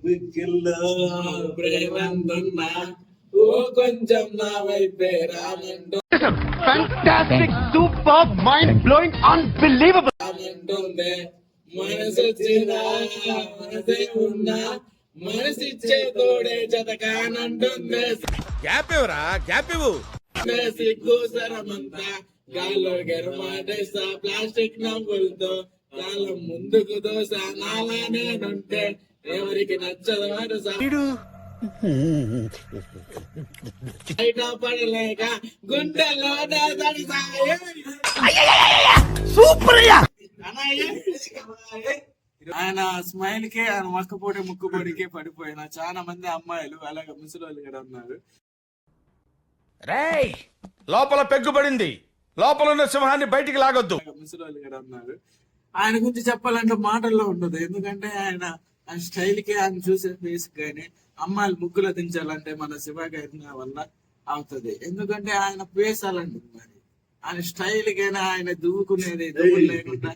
దిక్కుల్లో ప్రేమందున్నా ఓ కొంచెం నా వైపే రానంటూ Fantastic, superb, mind-blowing, unbelievable. రానంటుందే మనసొచ్చినా మనసే ఉన్నా మనసిచ్చే తోడే జతకానంటుందే గ్యాప్ ఇవ్వరా, గ్యాప్ ఇవ్వు. సిగ్గు సరమంతా గాల్లో గెరమాటేసా ప్లాస్టిక్ నవ్వులతో కాలం ముందుకు దోసా నాలా నేనుంటే ఎవరికి నచ్చదు వరుస బయట పడలేక గుండెల్లో Super, ఆయన స్మైల్ కే ఆయన మొక్కపోటి ముక్కుపొడికే పడిపోయిన చాలా మంది అమ్మాయిలు అలాగే ముసలోళ్ళు కూడా ఉన్నారు. రేయ్, లోపల పెగ్గుపడింది, లోపల ఉన్న సింహాన్ని బయటికి లాగొద్దు. ముసలోళ్ళు కూడా ఉన్నారు. ఆయన గురించి చెప్పాలంటే మాటల్లో ఉండదు. ఎందుకంటే ఆయన స్టైల్ కి ఆయన చూసే ఫేస్ కానీ అమ్మాయిలు ముగ్గులు దించాలంటే మన శివ గారి వల్ల అవుతుంది. ఎందుకంటే ఆయన ఫేస్ అలాంటిది. మరి ఆయన స్టైల్ గానీ ఆయన దువ్వుకునేది దువ్వులు లేకుండా